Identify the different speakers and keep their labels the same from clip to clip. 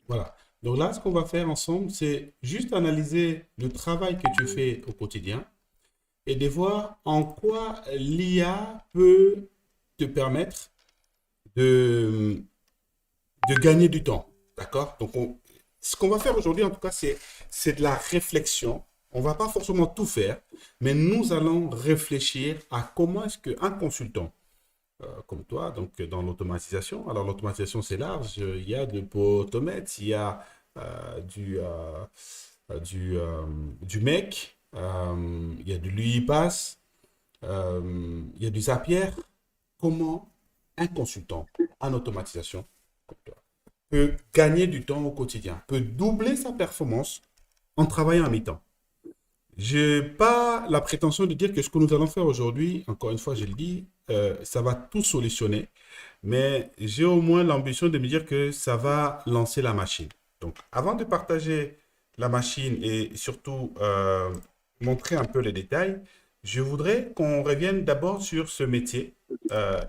Speaker 1: Voilà. Donc là, ce qu'on va faire ensemble, c'est juste analyser le travail que tu fais au quotidien et de voir en quoi l'IA peut te permettre de, de gagner du temps. D'accord? Donc, ce qu'on va faire aujourd'hui, en tout cas, c'est de la réflexion. On ne va pas forcément tout faire, mais nous allons réfléchir à comment est-ce qu'un consultant comme toi, donc dans l'automatisation. Alors l'automatisation c'est large, il y a de Automate, il y a euh, du, euh, du MEC, il y a du l'UiPath, il y a du Zapier. Comment un consultant en automatisation comme toi peut gagner du temps au quotidien, peut doubler sa performance en travaillant à mi-temps? Je n'ai pas la prétention de dire que ce que nous allons faire aujourd'hui, encore une fois, je le dis, ça va tout solutionner, mais j'ai au moins l'ambition de me dire que ça va lancer la machine. Donc, avant de partager la machine et surtout montrer un peu les détails, je voudrais qu'on revienne d'abord sur ce métier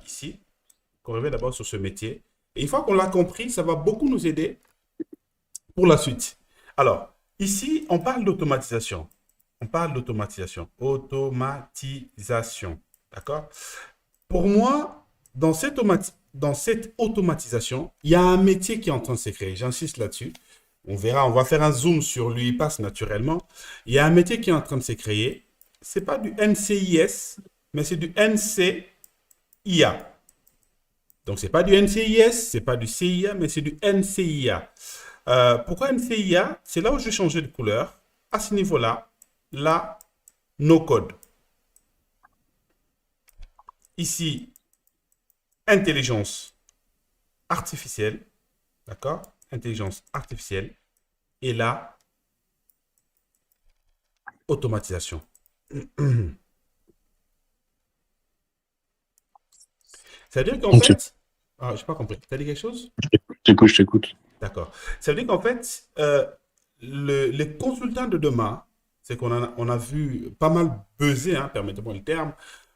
Speaker 1: ici, qu'on revienne d'abord sur ce métier. Et une fois qu'on l'a compris, ça va beaucoup nous aider pour la suite. Alors, ici, on parle d'automatisation. On parle d'automatisation. Automatisation. D'accord? Pour moi, dans cette automatisation, il y a un métier qui est en train de se créer. J'insiste là-dessus. On verra, on va faire un zoom sur l'UiPath naturellement. Il y a un métier qui est en train de se créer. Ce n'est pas du NCIS, mais c'est du NCIA. Donc, ce n'est pas du NCIS, ce n'est pas du CIA, mais c'est du NCIA. Pourquoi NCIA? C'est là où je vais changer de couleur. À ce niveau-là, là, no code. Ici, intelligence artificielle. D'accord? Intelligence artificielle. Et là, automatisation. C'est-à-dire qu'en
Speaker 2: Ok,
Speaker 1: fait, ah, je n'ai pas compris. Tu as dit quelque chose?
Speaker 2: je t'écoute, je t'écoute.
Speaker 1: D'accord. Ça veut dire qu'en fait, les consultants de demain, c'est on a vu pas mal buzzer, hein, permettez-moi le terme,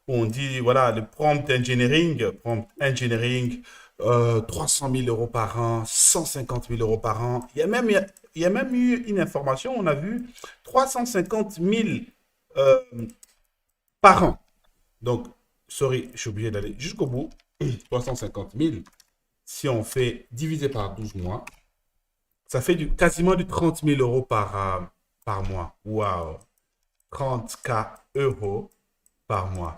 Speaker 1: où on dit, voilà, le prompt engineering 300 000 euros par an, 150 000 euros par an. Il y a même eu une information, on a vu 350 000 euh, par an. Donc, sorry, je suis obligé d'aller jusqu'au bout. 350 000, si on fait diviser par 12 mois, ça fait quasiment du 30 000 euros par mois. Waouh! 30K € par mois.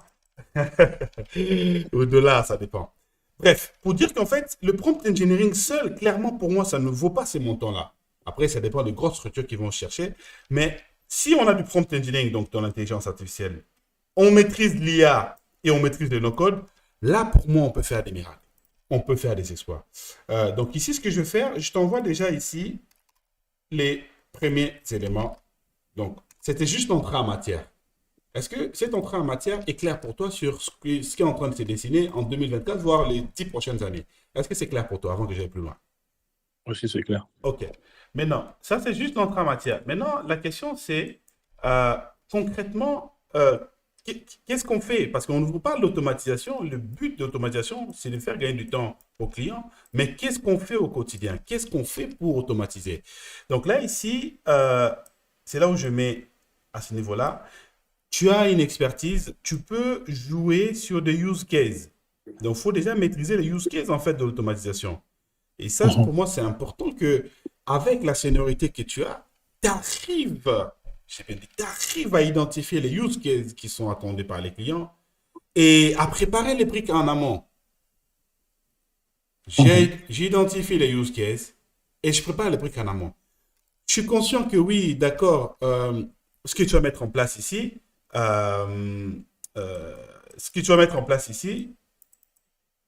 Speaker 1: Au dollar, ça dépend. Bref, pour dire qu'en fait, le prompt engineering seul, clairement pour moi, ça ne vaut pas ces montants-là. Après, ça dépend des grosses structures qui vont chercher. Mais si on a du prompt engineering, donc dans l'intelligence artificielle, on maîtrise l'IA et on maîtrise le no-code, là, pour moi, on peut faire des miracles. On peut faire des exploits. Donc ici, ce que je vais faire, je t'envoie déjà ici les premiers éléments. Donc, c'était juste l'entrée en matière. Est-ce que cette entrée en matière est claire pour toi sur ce qui est en train de se dessiner en 2024, voire les 10 prochaines années? Est-ce que c'est clair pour toi avant que j'aille plus loin?
Speaker 2: Aussi, c'est clair.
Speaker 1: OK. Maintenant, ça, c'est juste l'entrée en matière. Maintenant, la question, c'est euh, concrètement, qu'est-ce qu'on fait? Parce qu'on ne vous parle d'automatisation. Le but de l'automatisation, c'est de faire gagner du temps aux clients. Mais qu'est-ce qu'on fait au quotidien? Qu'est-ce qu'on fait pour automatiser? Donc là, ici, c'est là où je mets à ce niveau-là. Tu as une expertise, tu peux jouer sur des use cases. Donc, il faut déjà maîtriser les use cases en fait de l'automatisation. Et ça,
Speaker 2: Mhm.
Speaker 1: pour moi, c'est important que, avec la seniorité que tu as, tu arrives, tu arrives à identifier les use cases qui sont attendus par les clients et à préparer les briques en amont.
Speaker 2: Mhm.
Speaker 1: J'ai identifié les use cases et je prépare les briques en amont. Je suis conscient que oui, d'accord, ce que tu vas mettre en place ici, euh, euh, ce que tu vas mettre en place ici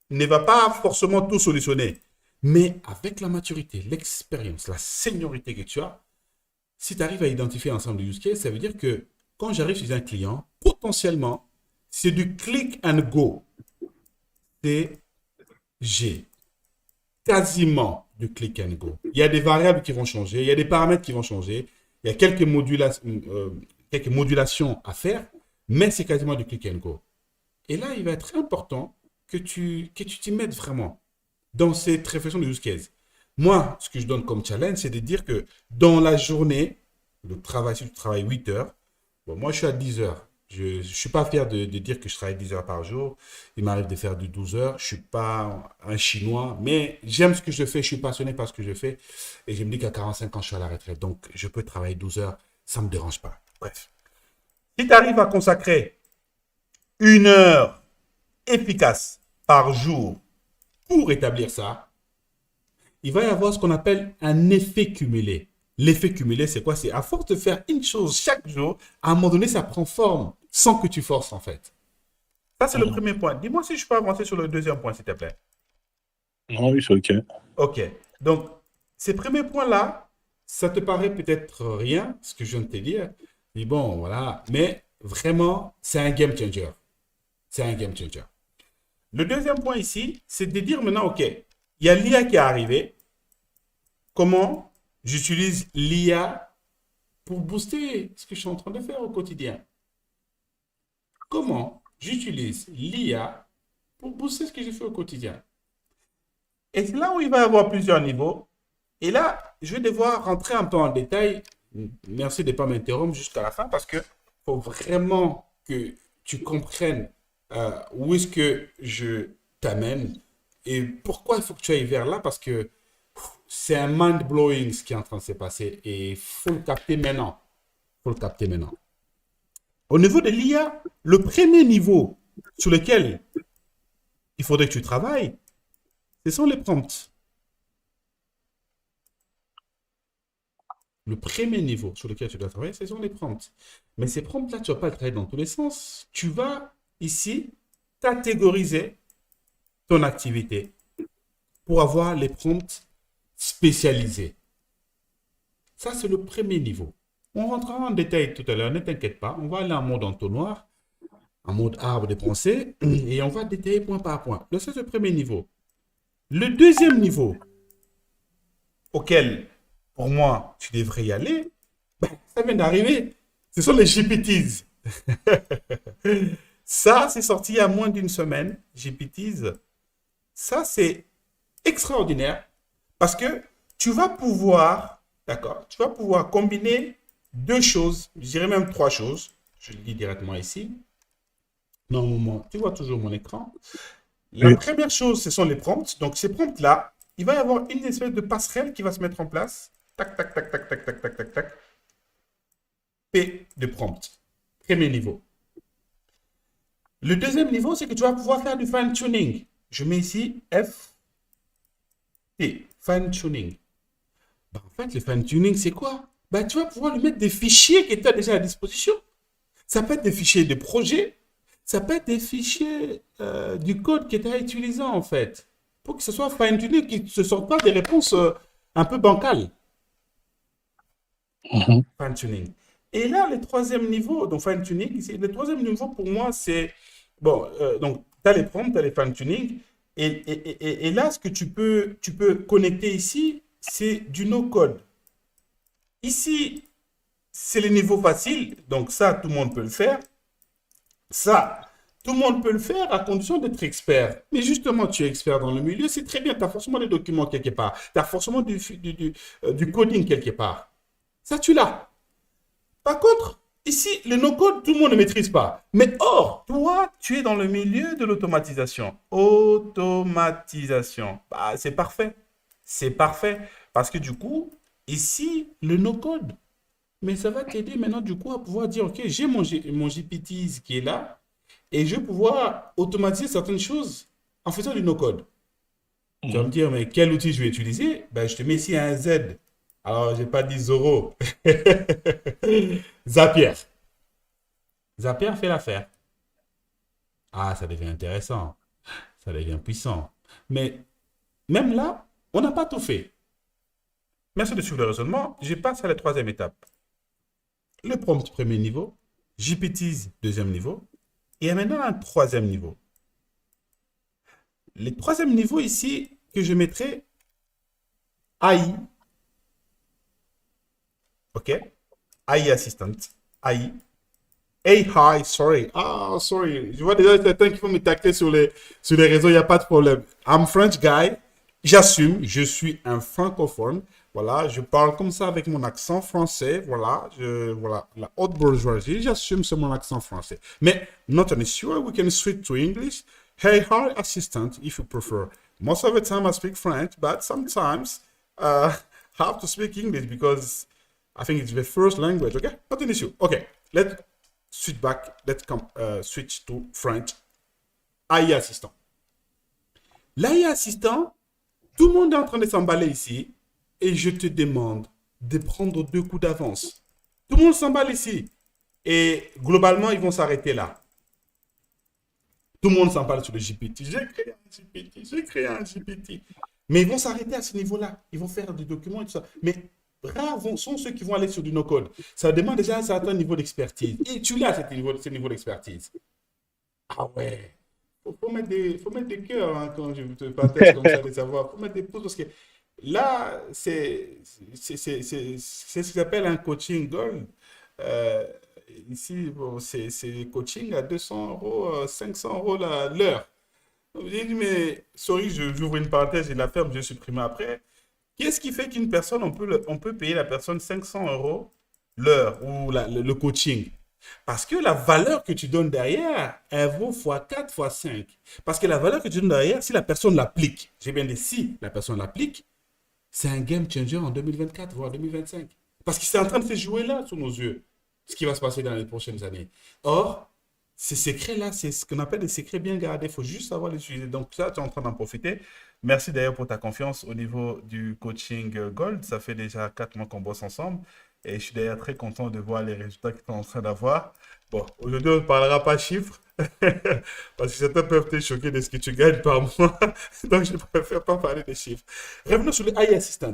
Speaker 1: ne va pas forcément tout solutionner. Mais avec la maturité, l'expérience, la seniorité que tu as, si tu arrives à identifier ensemble les use cases, ça veut dire que quand j'arrive chez un client, potentiellement, c'est du click and go. C'est G. Quasiment du click and go. Il y a des variables qui vont changer, il y a des paramètres qui vont changer, il y a quelques modulations à faire, mais c'est quasiment du click and go. Et là, il va être important que tu t'y mettes vraiment dans cette réflexion de use case. Moi, ce que je donne comme challenge, c'est de dire que dans la journée, le travail, si tu travailles 8 heures, bon, moi je suis à 10 heures. Je ne suis pas fier de dire que je travaille 10 heures par jour. Il m'arrive de faire du 12 heures. Je ne suis pas un Chinois, mais j'aime ce que je fais. Je suis passionné par ce que je fais. Et je me dis qu'à 45 ans, je suis à la retraite. Donc, je peux travailler 12 heures. Ça ne me dérange pas. Bref. Si tu arrives à consacrer 1 heure efficace par jour pour établir ça, il va y avoir ce qu'on appelle un effet cumulé. L'effet cumulé, c'est quoi? C'est à force de faire une chose chaque jour, à un moment donné, ça prend forme sans que tu forces en fait. Ça, c'est le
Speaker 2: Mhm.
Speaker 1: premier point. Dis-moi si je peux avancer sur le deuxième point, s'il te plaît.
Speaker 2: Ah oui, c'est OK.
Speaker 1: Ok. Donc, ces premiers points-là, ça te paraît peut-être rien, ce que je viens de te dire. Mais bon, voilà. Mais vraiment, c'est un game changer. C'est un game changer. Le deuxième point ici, c'est de dire maintenant, OK, il y a l'IA qui est arrivée. Comment j'utilise l'IA pour booster ce que je suis en train de faire au quotidien? Comment j'utilise l'IA pour booster ce que je fais au quotidien? Et c'est là où il va y avoir plusieurs niveaux. Et là, je vais devoir rentrer un peu en détail. Merci de ne pas m'interrompre jusqu'à la fin parce que faut vraiment que tu comprennes où est-ce que je t'amène et pourquoi il faut que tu ailles vers là parce que c'est un mind-blowing ce qui est en train de se passer et il faut le capter maintenant. Il faut le capter maintenant. Au niveau de l'IA, le premier niveau sur lequel il faudrait que tu travailles, ce sont les prompts. Le premier niveau sur lequel tu dois travailler, ce sont les prompts. Mais ces prompts-là, tu ne vas pas le travailler dans tous les sens. Tu vas ici catégoriser ton activité pour avoir les prompts spécialisés. Ça, c'est le premier niveau. On rentrera en détail tout à l'heure, ne t'inquiète pas. On va aller en mode entonnoir, en mode arbre de pensée, et on va détailler point par point. Donc, ça, c'est le premier niveau. Le deuxième niveau auquel, pour moi, tu devrais y aller, ben, ça vient d'arriver. Ce sont les GPTs. Ça, c'est sorti il y a moins d'une semaine, GPTs. Ça, c'est extraordinaire parce que tu vas pouvoir, d'accord, tu vas pouvoir combiner deux choses, je dirais même trois choses. Je le dis directement ici. Normalement, tu vois toujours mon écran. La
Speaker 2: Oui.
Speaker 1: première chose, ce sont les prompts. Donc, ces prompts-là, il va y avoir une espèce de passerelle qui va se mettre en place. Tac, tac, tac, tac, tac, tac, tac, tac, tac. P de prompt. Premier niveau. Le deuxième niveau, c'est que tu vas pouvoir faire du fine-tuning. Je mets ici F, T, fine-tuning. Ben, en fait, le fine-tuning, c'est quoi? Ben, tu vas pouvoir lui mettre des fichiers que tu as déjà à disposition. Ça peut être des fichiers de projet, ça peut être des fichiers du code que tu as utilisé en fait, pour que ce soit fine-tuné, qu'il ne se sorte pas des réponses un peu bancales.
Speaker 2: Mhm.
Speaker 1: Fine-tuning. Et là, le troisième niveau, donc fine-tuning, le troisième niveau pour moi, c'est, bon, donc tu as les prompts, tu as les fine-tuning, et là, ce que tu peux connecter ici, c'est du no-code. Ici, c'est le niveau facile, donc ça, tout le monde peut le faire. Ça, tout le monde peut le faire à condition d'être expert. Mais justement, tu es expert dans le milieu, c'est très bien. Tu as forcément des documents quelque part. Tu as forcément du coding quelque part. Ça, tu l'as. Par contre, ici, le no-code, tout le monde ne maîtrise pas. Mais or, toi, tu es dans le milieu de l'automatisation. Automatisation. Bah, c'est parfait. C'est parfait. Parce que du coup, ici, le no-code. Mais ça va t'aider maintenant, du coup, à pouvoir dire, OK, j'ai mon GPT qui est là. Et je vais pouvoir automatiser certaines choses en faisant du no-code. Tu vas me
Speaker 2: Mhm.
Speaker 1: dire, mais quel outil je vais utiliser? Ben, je te mets ici un Z. Alors, je n'ai pas dit Zoro. Zapier. Zapier fait l'affaire. Ah, ça devient intéressant. Ça devient puissant. Mais même là, on n'a pas tout fait. Merci de suivre le raisonnement. Je passe à la troisième étape. Le prompt premier niveau, GPTs deuxième niveau, et maintenant un troisième niveau. Le troisième niveau ici que je mettrai AI, ok? AI Assistant, AI, AI, sorry. Ah, sorry. Je vois déjà certains qui vont me tacler sur les réseaux, il n'y a pas de problème. I'm French guy. J'assume, je suis un francophone. Voilà, je parle comme ça avec mon accent français. Voilà, voilà, la haute bourgeoisie, j'assume c'est mon accent français. Mais not an issue, we can switch to English. Hey, hi, assistant, if you prefer. Most of the time I speak French, but sometimes I have to speak English because I think it's the first language. Okay, not an issue. Okay, let's switch back. Let's come switch to French. AI assistant. L'AI assistant, tout le monde est en train de s'emballer ici et je te demande de prendre 2 coups d'avance. Tout le monde s'emballe ici et globalement, ils vont s'arrêter là. Tout le monde s'emballe sur le GPT. J'ai créé un GPT, j'ai créé un GPT. Mais ils vont s'arrêter à ce niveau-là. Ils vont faire des documents et tout ça. Mais rares sont ceux qui vont aller sur du no-code. Ça demande déjà un certain niveau d'expertise. Et tu l'as, ce niveau d'expertise. Ah ouais. Faut mettre des cœurs hein, quand je te partage comme ça des savoirs. Faut mettre des pouces parce que là, c'est ce qui s'appelle un coaching gold. Euh, Ici, bon, c'est coaching à 200 euros, 500 euros l'heure. Donc, j'ai dit, mais, sorry, j'ouvre une parenthèse et la ferme, je supprime après. Qu'est-ce qui fait qu'une personne, on peut payer la personne 500 euros l'heure ou le coaching? Parce que la valeur que tu donnes derrière, elle vaut x4, x5. Parce que la valeur que tu donnes derrière, si la personne l'applique, j'ai bien dit si la personne l'applique, c'est un game changer en 2024, voire 2025. Parce que c'est en train de se jouer là, sous nos yeux, ce qui va se passer dans les prochaines années. Or, ces secrets-là, c'est ce qu'on appelle des secrets bien gardés. Il faut juste savoir les utiliser. Donc, ça, tu es en train d'en profiter. Merci d'ailleurs pour ta confiance au niveau du coaching Gold. Ça fait déjà 4 mois qu'on bosse ensemble. Et je suis d'ailleurs très content de voir les résultats que tu es en train d'avoir. Bon, aujourd'hui, on ne parlera pas chiffres. Parce que certains peuvent te choquer de ce que tu gagnes par mois. Donc, je préfère pas parler des chiffres. Revenons sur le AI Assistant.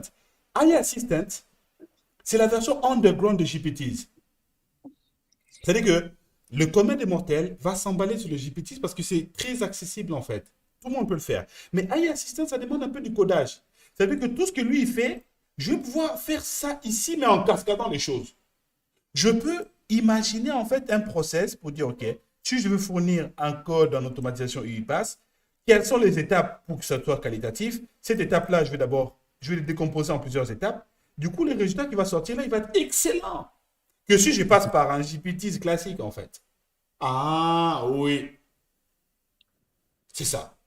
Speaker 1: AI Assistant, c'est la version underground de GPTs. C'est-à-dire que le commun des mortels va s'emballer sur le GPT parce que c'est très accessible en fait. Tout le monde peut le faire. Mais AI Assistant, ça demande un peu du codage. C'est-à-dire que tout ce que lui il fait, je vais pouvoir faire ça ici, mais en cascadant les choses. Je peux imaginer en fait un process pour dire, OK, si je veux fournir un code en automatisation UiPath, quelles sont les étapes pour que ça soit qualitatif? Cette étape-là, je vais le décomposer en plusieurs étapes. Du coup, le résultat qui va sortir là, il va être excellent. Que si je passe par un GPT classique, en fait. Ah, oui. C'est ça.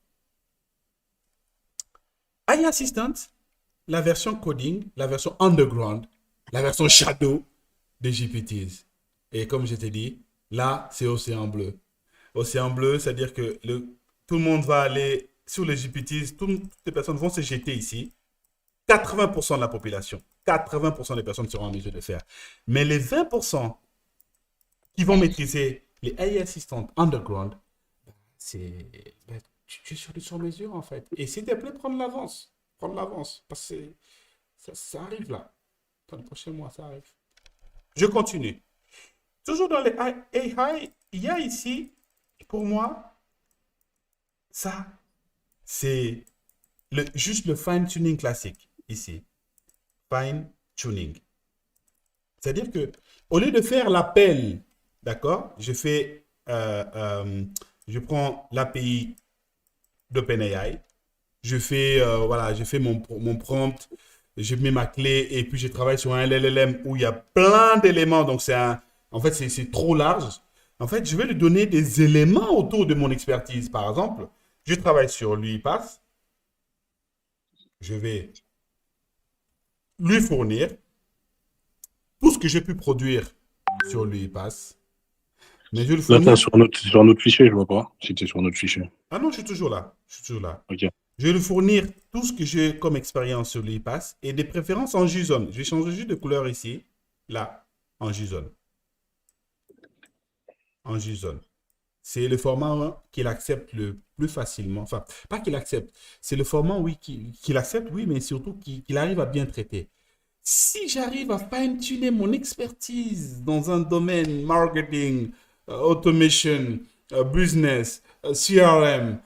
Speaker 1: AI Assistant, la version coding, la version underground, la version shadow des GPTs. Et comme je t'ai dit, là, c'est océan bleu. Océan bleu, c'est-à-dire que tout le monde va aller sur les GPTs, toutes les personnes vont se jeter ici. 80% de la population, 80% des personnes seront en mesure de le faire. Mais les 20% qui vont maîtriser les AI Assistants underground, c'est, tu es sur du sur-mesure en fait. Et s'il te plaît, prendre l'avance. Prendre l'avance. Parce que ça arrive là. Dans les prochains mois, ça arrive. Je continue. Toujours dans les AI, il y a ici, pour moi, ça, c'est juste le fine-tuning classique. Ici. Fine-tuning. C'est-à-dire que, au lieu de faire l'appel, d'accord, je prends l'API d'OpenAI, voilà, je fais mon prompt, je mets ma clé et puis je travaille sur un LLM où il y a plein d'éléments. Donc, en fait, c'est trop large. En fait, je vais lui donner des éléments autour de mon expertise. Par exemple, je travaille sur l'UiPath. Je vais lui fournir tout ce que j'ai pu produire sur l'UiPath. Mais je vais le
Speaker 2: Là,
Speaker 1: fournir.
Speaker 2: sur un autre fichier, je vois pas. Si tu es sur un autre fichier.
Speaker 1: Ah non, je suis toujours là. Je suis toujours là.
Speaker 2: Ok.
Speaker 1: Je vais lui fournir tout ce que j'ai comme expérience sur l'UiPath et des préférences en JSON. Je vais changer juste de couleur ici, là, en JSON. En JSON. C'est le format qu'il accepte le plus facilement. Enfin, pas qu'il accepte. C'est le format, oui, qu'il accepte, oui, mais surtout qu'il arrive à bien traiter. Si j'arrive à fine-tuner mon expertise dans un domaine marketing, automation, business, CRM,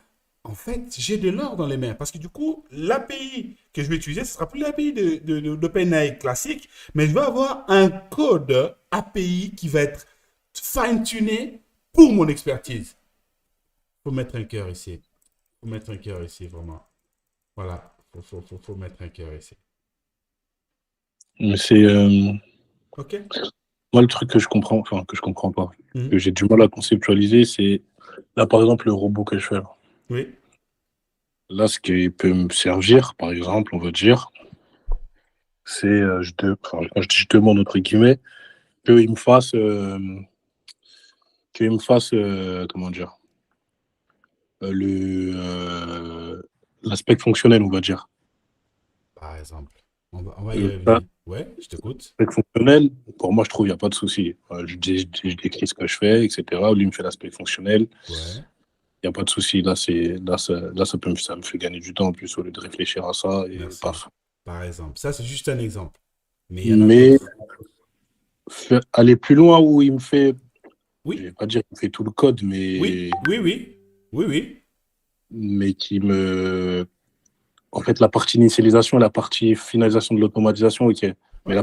Speaker 1: en fait, j'ai de l'or dans les mains. Parce que du coup, l'API que je vais utiliser, ce ne sera plus l'API d'OpenAI classique, mais je vais avoir un code API qui va être fine-tuné pour mon expertise. Il faut mettre un cœur ici. Il faut mettre un cœur ici, vraiment. Voilà. Faut mettre un cœur ici.
Speaker 2: Mais c'est
Speaker 1: OK?
Speaker 2: moi le truc que je comprends, enfin que je comprends pas,
Speaker 1: Mhm.
Speaker 2: que j'ai du mal à conceptualiser, c'est là par exemple le robot que je fais là.
Speaker 1: Oui.
Speaker 2: Là, ce qui peut me servir, par exemple, on va dire, c'est enfin, quand je demande entre guillemets qu'il me fasse comment dire le l'aspect fonctionnel, on va dire.
Speaker 1: Par exemple. On va y
Speaker 2: Ça,
Speaker 1: revenir. Ouais, je t'écoute.
Speaker 2: l'aspect fonctionnel, pour moi, je trouve il n'y a pas de souci. Je décris ce que je fais, etc. Lui me fait l'aspect fonctionnel.
Speaker 1: Ouais.
Speaker 2: Il n'y a pas de souci. Là, ça me fait gagner du temps en plus au lieu de réfléchir à ça et
Speaker 1: Merci.
Speaker 2: paf.
Speaker 1: Par exemple. Ça, c'est juste un exemple. Mais il y en a
Speaker 2: Mais
Speaker 1: d'autres.
Speaker 2: aller plus loin où il me fait, je
Speaker 1: Oui.
Speaker 2: vais pas dire qu'il me fait tout le code,
Speaker 1: Oui. Oui, oui. Oui, oui.
Speaker 2: mais qui me, en fait, la partie initialisation, la partie finalisation de l'automatisation, ok. Mais
Speaker 1: Oui. Oui.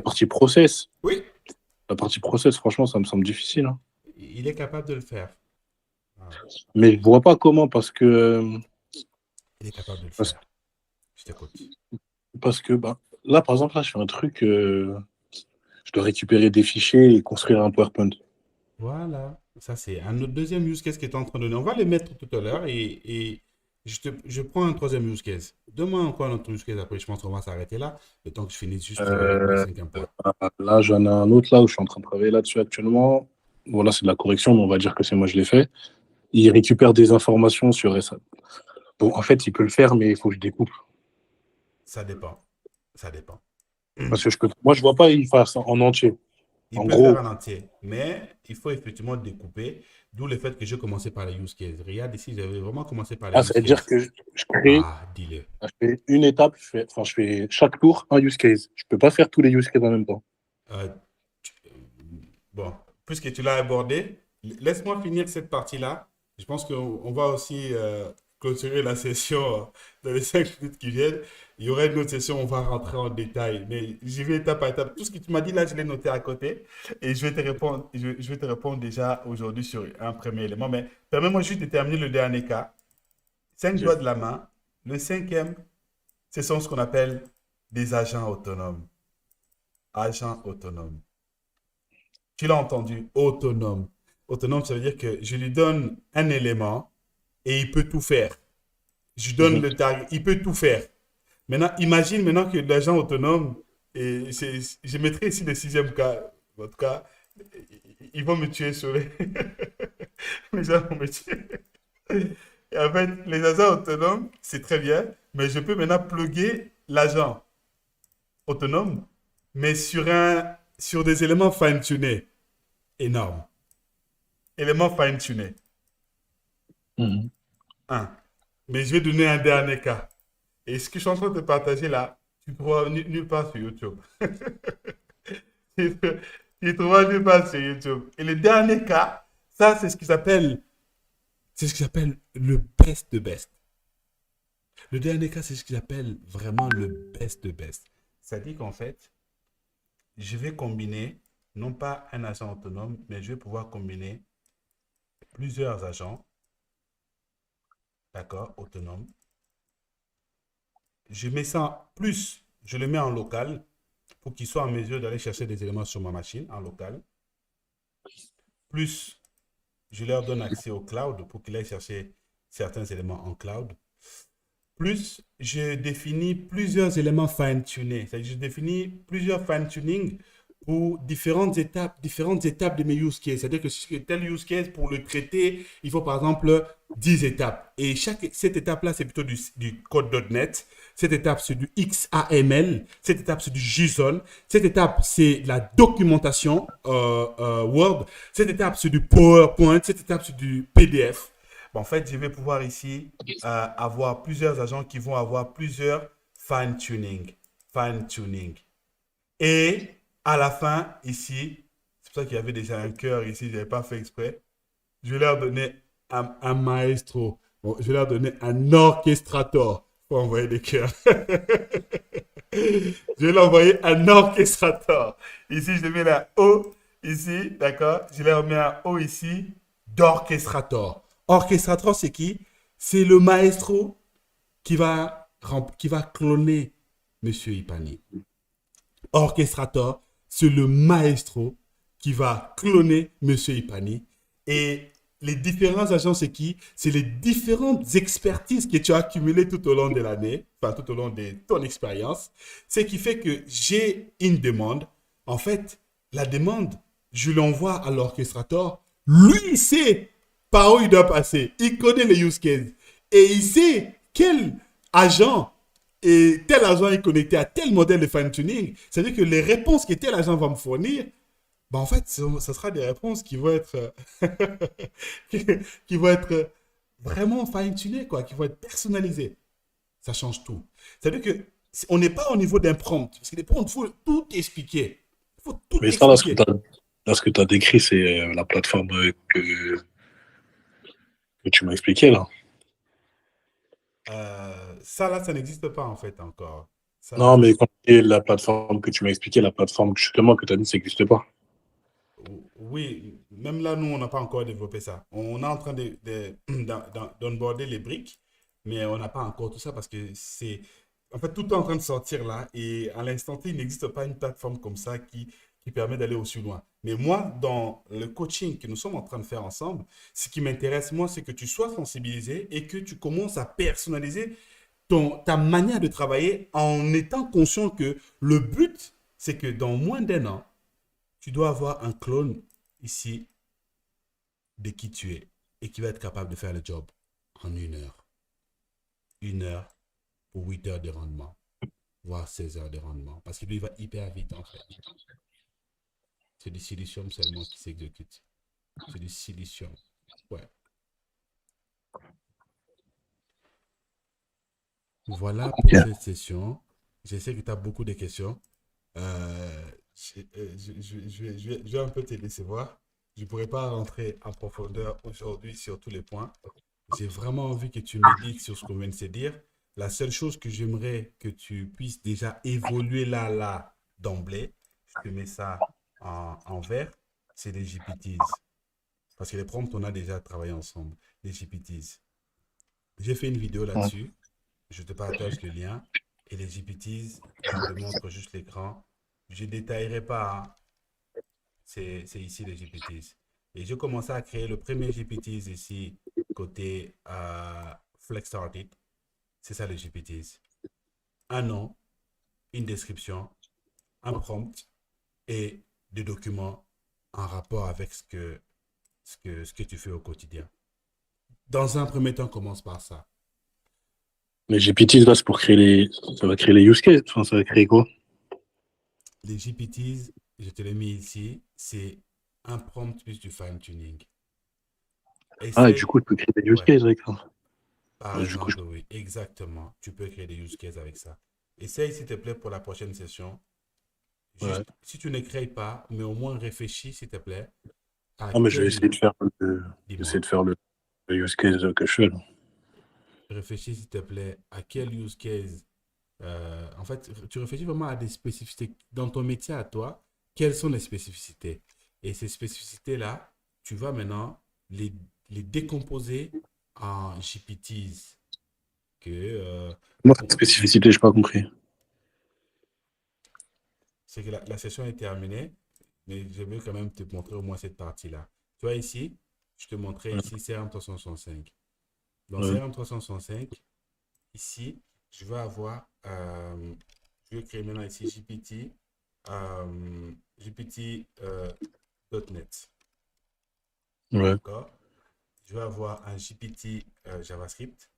Speaker 2: la partie process, franchement, ça me semble difficile, hein.
Speaker 1: Il est capable de le faire. Ah,
Speaker 2: Mais je vois pas comment,
Speaker 1: il est capable de le
Speaker 2: parce,
Speaker 1: faire. Je t'écoute.
Speaker 2: parce que bah, là, par exemple, là, je fais un truc, je dois récupérer des fichiers et construire un PowerPoint.
Speaker 1: Voilà. Ça, c'est un autre deuxième use case qui est en train de donner. On va les mettre tout à l'heure et je prends un troisième use case. Donne-moi encore un autre use case. Après, je pense qu'on va s'arrêter là. Le temps que je finisse juste le
Speaker 2: Euh,
Speaker 1: cinquième point.
Speaker 2: Là, j'en ai un autre là où je suis en train de travailler là-dessus actuellement. Voilà, c'est de la correction, mais on va dire que c'est moi je l'ai fait. Il récupère des informations sur ça. Bon, en fait, il peut le faire, mais il faut que je découpe.
Speaker 1: Ça dépend. Ça dépend.
Speaker 2: Parce que moi, je vois pas, il fasse en entier.
Speaker 1: Il
Speaker 2: En
Speaker 1: peut le faire
Speaker 2: gros,
Speaker 1: en entier, mais il faut effectivement découper, d'où le fait que j'ai commencé par les use cases. Regarde ici, j'avais vraiment commencé par les
Speaker 2: là, ça
Speaker 1: use
Speaker 2: veut dire
Speaker 1: cases.
Speaker 2: que je crée,
Speaker 1: Ah, dis-le.
Speaker 2: je fais une étape, je fais chaque tour un use case. Je peux pas faire tous les use cases en même temps.
Speaker 1: Euh, tu- bon, puisque tu l'as abordé, laisse-moi finir cette partie-là. Je pense qu'on va aussi clôturer la session dans les 5 minutes qui viennent. Il y aura une autre session, on va rentrer en détail. Mais j'y vais étape par étape. Tout ce que tu m'as dit là, je l'ai noté à côté. Et je vais te répondre, je vais te répondre déjà aujourd'hui sur un premier élément. Mais permets-moi juste de terminer le dernier cas. 5 doigts
Speaker 2: Ok.
Speaker 1: de la main. Le cinquième, ce sont ce qu'on appelle des agents autonomes. Agents autonomes. Tu l'as entendu, autonome. Autonome, ça veut dire que je lui donne un élément et il peut tout faire. Je lui donne
Speaker 2: Mhm.
Speaker 1: le tag, il peut tout faire. Maintenant, imagine maintenant que l'agent autonome, et je mettrai ici le sixième cas, en tout cas, ils vont me tuer sur les... les gens vont me tuer. Et en fait, les agents autonomes, c'est très bien, mais je peux maintenant plugger l'agent autonome, mais sur des éléments fine-tunés. Énorme. Éléments fine-tunés.
Speaker 2: Mhm.
Speaker 1: Un. Mais je vais donner un dernier cas. Et ce que je suis en train de partager là, tu ne trouveras nulle part sur YouTube. Tu ne trouveras nulle part sur YouTube. Et le dernier cas, ça, c'est ce qu'ils appellent le best de best. Le dernier cas, c'est ce qu'ils appellent vraiment le best de best. Ça dit qu'en fait, je vais combiner, non pas un agent autonome, mais je vais pouvoir combiner plusieurs agents, d'accord, autonomes. Je mets ça plus, je le mets en local pour qu'il soit en mesure d'aller chercher des éléments sur ma machine en local. Plus, je leur donne accès au cloud pour qu'ils aillent chercher certains éléments en cloud. Plus, je définis plusieurs éléments fine-tunés. C'est-à-dire, je définis plusieurs fine-tuning pour différentes étapes de mes use cases. C'est-à-dire que si tel use case, pour le traiter, il faut par exemple 10 étapes. Et cette étape-là, c'est plutôt du code.NET. Cette étape, c'est du XAML. Cette étape, c'est du JSON. Cette étape, c'est la documentation Word. Cette étape, c'est du PowerPoint. Cette étape, c'est du PDF. Bon, en fait, je vais pouvoir ici avoir plusieurs agents qui vont avoir plusieurs fine-tuning. Fine-tuning. Et à la fin, ici, c'est pour ça qu'il y avait déjà un cœur ici, je n'avais pas fait exprès. Je vais leur donner un maestro. Bon, je vais leur donner un orchestrator pour envoyer des cœurs. Je vais l'envoyer un orchestrator. Ici, je le mets là O. Ici, d'accord. Je leur mets un O ici d'orchestrator. Orchestrator, c'est qui? C'est le maestro qui va qui va cloner Monsieur Ipani. Orchestrator, c'est le maestro qui va cloner Monsieur Ipani. Et les différents agents, c'est qui? C'est les différentes expertises que tu as accumulées tout au long de l'année, enfin tout au long de ton expérience. Ce qui fait que j'ai une demande. En fait, la demande, je l'envoie à l'orchestrator. Lui, il sait par où il doit passer. Il connaît les use cases. Et il sait quel agent et tel agent est connecté à tel modèle de fine-tuning. C'est-à-dire que les réponses que tel agent va me fournir, ben en fait, ça sera des réponses qui vont être, qui vont être vraiment fine-tunées, quoi, qui vont être personnalisées. Ça change tout. C'est-à-dire que on n'est pas au niveau d'un prompt. Parce que les prompts, il faut tout expliquer. Il faut tout
Speaker 2: Mais ça,
Speaker 1: expliquer.
Speaker 2: là, ce que tu as décrit, c'est la plateforme que tu m'as expliqué, là.
Speaker 1: Ça, là, ça n'existe pas, en fait, encore. Ça, là,
Speaker 2: Non,
Speaker 1: ça
Speaker 2: mais
Speaker 1: n'existe
Speaker 2: quand tu dis la plateforme que tu m'as expliqué, la plateforme justement que tu as dit, ça n'existe pas.
Speaker 1: Oui, même là, nous, on n'a pas encore développé ça. On est en train d'onboarder les briques, mais on n'a pas encore tout ça parce que c'est... En fait, tout est en train de sortir là et à l'instant T, il n'existe pas une plateforme comme ça qui permet d'aller aussi loin. Mais moi, dans le coaching que nous sommes en train de faire ensemble, ce qui m'intéresse, moi, c'est que tu sois sensibilisé et que tu commences à personnaliser ta manière de travailler en étant conscient que le but, c'est que dans moins d'un an, tu dois avoir un clone ici de qui tu es et qui va être capable de faire le job en 1 heure. 1 heure pour 8 heures de rendement, voire 16 heures de rendement. Parce que lui, il va hyper vite en fait. C'est du silicium seulement qui s'exécute. C'est du silicium. Ouais. Voilà pour
Speaker 2: Ok.
Speaker 1: cette session. Je sais que tu as beaucoup de questions. Je vais un peu te décevoir. Je ne pourrais pas rentrer en profondeur aujourd'hui sur tous les points. J'ai vraiment envie que tu médites sur ce qu'on vient de se dire. La seule chose que j'aimerais que tu puisses déjà évoluer là, d'emblée, je te mets ça en vert, c'est les GPTs. Parce que les prompts, on a déjà travaillé ensemble. Les GPTs. J'ai fait une vidéo
Speaker 2: Ouais.
Speaker 1: là-dessus. Je te partage le lien. Et les GPTs, je te montre juste l'écran. Je ne détaillerai pas, hein. C'est ici les GPTs. Et j'ai commencé à créer le premier GPTs ici, côté Flex Started. C'est ça les GPTs. Un nom, une description, un prompt et des documents en rapport avec ce que tu fais au quotidien. Dans un premier temps, commence par ça.
Speaker 2: Mais GPT, là, c'est pour créer ça va créer les use cases. Enfin, ça va créer quoi?
Speaker 1: Les GPTs, je te l'ai mis ici, c'est un prompt plus du fine-tuning.
Speaker 2: Ah, et du
Speaker 1: Essaye,
Speaker 2: coup, tu peux créer des use
Speaker 1: ouais,
Speaker 2: cases avec ça.
Speaker 1: par
Speaker 2: Ah, du coup,
Speaker 1: exemple, oui, exactement. Tu peux créer des use cases avec ça. Essaye, s'il te plaît, pour la prochaine session.
Speaker 2: ouais.
Speaker 1: Juste, si tu ne crées pas, mais au moins réfléchis, s'il te plaît, à
Speaker 2: Non, mais je vais
Speaker 1: quel,
Speaker 2: essayer
Speaker 1: dis-moi,
Speaker 2: de faire le use case que je fais, là.
Speaker 1: réfléchis, s'il te plaît, à quel use case, en fait, tu réfléchis vraiment à des spécificités dans ton métier à toi, quelles sont les spécificités? Et ces spécificités-là, tu vas maintenant les, les décomposer en GPTs que,
Speaker 2: Moi, cette
Speaker 1: on-
Speaker 2: spécificité, j'ai pas compris.
Speaker 1: c'est que la session est terminée, mais je veux quand même te montrer au moins cette partie-là. Tu vois ici, je te montrais
Speaker 2: Ouais.
Speaker 1: ici CRM 365. Dans
Speaker 2: Ouais.
Speaker 1: CRM 365, ici, je vais avoir, je vais créer maintenant ici GPT.NET.
Speaker 2: Ouais.
Speaker 1: D'accord? Je vais avoir un GPT JavaScript,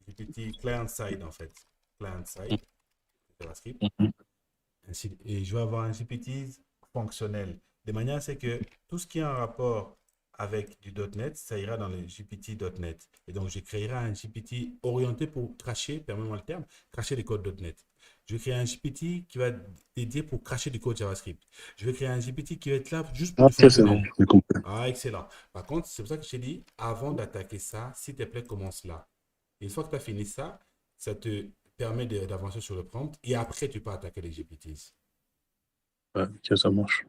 Speaker 1: GPT client-side en fait, client-side JavaScript.
Speaker 2: Mhm.
Speaker 1: Et je vais avoir un GPT fonctionnel. De manière à ce que tout ce qui est en rapport avec du .NET, ça ira dans le GPT.NET. Et donc, je créerai un GPT orienté pour cracher, permets-moi le terme, cracher les codes .NET. Je vais créer un GPT qui va être dédié pour cracher du code JavaScript. Je vais créer un GPT qui va être là juste pour
Speaker 2: Ah,
Speaker 1: du
Speaker 2: ok, c'est bon,
Speaker 1: fonctionnel.
Speaker 2: j'ai compris.
Speaker 1: Ah, excellent. Par contre, c'est pour ça que je t'ai dit, avant d'attaquer ça, s'il te plaît, commence là. Et une fois que tu as fini ça, ça te permet d'avancer sur le prompt et après, tu peux attaquer les GPTs.
Speaker 2: Ouais, ok, ça marche.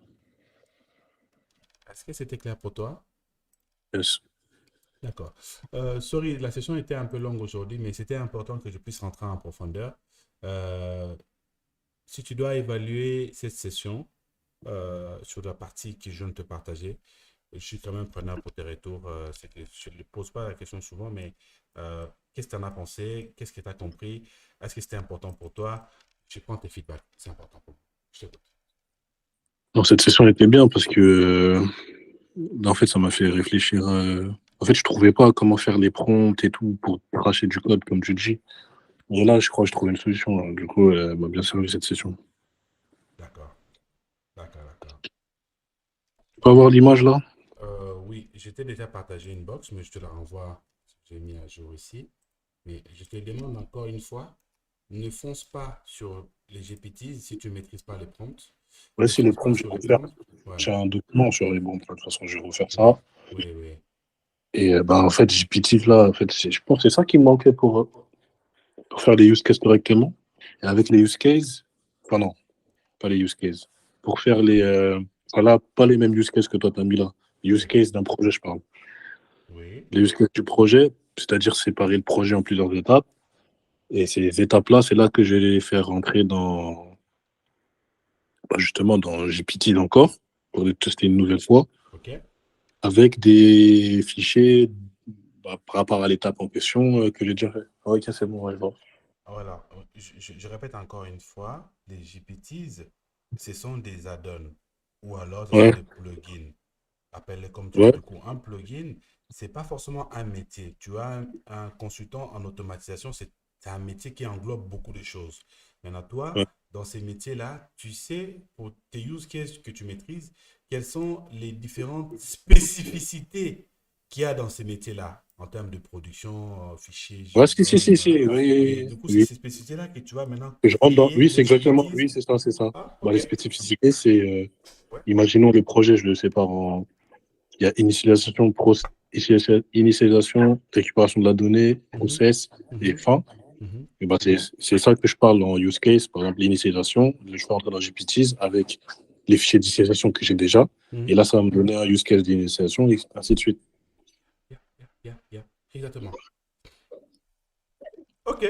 Speaker 1: Est-ce que c'était clair pour toi?
Speaker 2: Yes.
Speaker 1: D'accord. Sorry, la session était un peu longue aujourd'hui, mais c'était important que je puisse rentrer en profondeur. Euh, Si tu dois évaluer cette session sur la partie que je viens de te partager, je suis quand même preneur pour tes retours. C'est que je ne pose pas la question souvent, mais qu'est-ce que tu en as pensé? Qu'est-ce que tu as compris? Est-ce que c'était important pour toi? Je prends tes feedbacks. C'est important pour moi. Je t'écoute.
Speaker 2: Donc, cette session était bien parce que, en fait, ça m'a fait réfléchir. En fait, je trouvais pas comment faire les prompts et tout pour cracher du code, comme tu dis. Et là, je crois que je trouvais une solution, hein. Du coup, elle m'a bien servi cette session.
Speaker 1: D'accord. D'accord, d'accord.
Speaker 2: Tu peux avoir l'image là?
Speaker 1: Oui, je t'ai déjà partagé une box, mais je te la renvoie. J'ai mis à jour ici. Mais je te demande encore une fois, ne fonce pas sur les GPTs si tu ne maîtrises pas les prompts.
Speaker 2: Ouais,
Speaker 1: Ne
Speaker 2: si les
Speaker 1: fonce pas
Speaker 2: prompts, je
Speaker 1: sur
Speaker 2: vais
Speaker 1: les
Speaker 2: refaire.
Speaker 1: prompts. Ouais,
Speaker 2: J'ai un document sur les bons. De toute façon, je vais refaire
Speaker 1: oui,
Speaker 2: ça.
Speaker 1: oui, oui.
Speaker 2: Et bah, en fait, GPT, là, en fait, je pense que c'est ça qui me manquait pour faire les use cases correctement. Et avec les use cases, enfin non, pas les use cases. Pour faire voilà, pas les mêmes use cases que toi, t'as mis là. Use
Speaker 1: Oui,
Speaker 2: case d'un projet, je parle.
Speaker 1: oui,
Speaker 2: Les use cases du projet, c'est-à-dire séparer le projet en plusieurs étapes. Et ces étapes-là, c'est là que je vais les faire rentrer bah, justement, dans GPT encore, pour les tester une nouvelle fois,
Speaker 1: ok.
Speaker 2: avec des fichiers bah, par rapport à l'étape en question que j'ai déjà fait. Ah, ok, c'est bon, ouais, je vois.
Speaker 1: Voilà, je répète encore une fois, les GPTs, ce sont des add-ons ou alors ce sont
Speaker 2: Ouais,
Speaker 1: des plugins. Appelle-les comme tu veux.
Speaker 2: ouais,
Speaker 1: Du coup, un plugin, c'est pas forcément un métier. Tu as un consultant en automatisation, c'est un métier qui englobe beaucoup de choses. Maintenant, toi,
Speaker 2: ouais.
Speaker 1: dans ces métiers-là, tu sais, pour tes use cases que tu maîtrises, quelles sont les différentes spécificités qu'il y a dans ces métiers-là en termes de production, fichiers,
Speaker 2: Ouais, si, si,
Speaker 1: JSON,
Speaker 2: si,
Speaker 1: voilà.
Speaker 2: si,
Speaker 1: Et
Speaker 2: oui,
Speaker 1: du coup, c'est
Speaker 2: oui.
Speaker 1: ces spécificités-là que tu vas maintenant
Speaker 2: Que je rentre dans.
Speaker 1: créer
Speaker 2: Oui, c'est
Speaker 1: des
Speaker 2: exactement.
Speaker 1: GPTs.
Speaker 2: Oui, c'est ça, c'est ça.
Speaker 1: Ah,
Speaker 2: Bah,
Speaker 1: ok.
Speaker 2: les spécificités, c'est.
Speaker 1: Ouais.
Speaker 2: Imaginons le projet, je le sépare en. Il y a initialisation, récupération de la donnée,
Speaker 1: Mhm,
Speaker 2: process et
Speaker 1: mhm,
Speaker 2: fin.
Speaker 1: mhm.
Speaker 2: Et bah, c'est ça que je parle en use case. Par exemple, l'initialisation, je vais rentrer dans GPTs avec les fichiers d'initialisation que j'ai déjà. Et
Speaker 1: Mhm.
Speaker 2: là, ça va me donner un use case d'initialisation et ainsi de suite.
Speaker 1: Yeah, yeah, yeah, yeah. Exactement. Ok,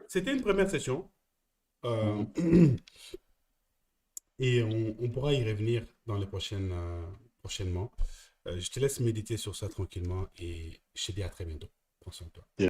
Speaker 1: c'était une première session. Euh,
Speaker 2: Mhm.
Speaker 1: et on pourra y revenir dans les prochainement. Je te laisse méditer sur ça tranquillement et je te dis à très bientôt. Prends soin de toi.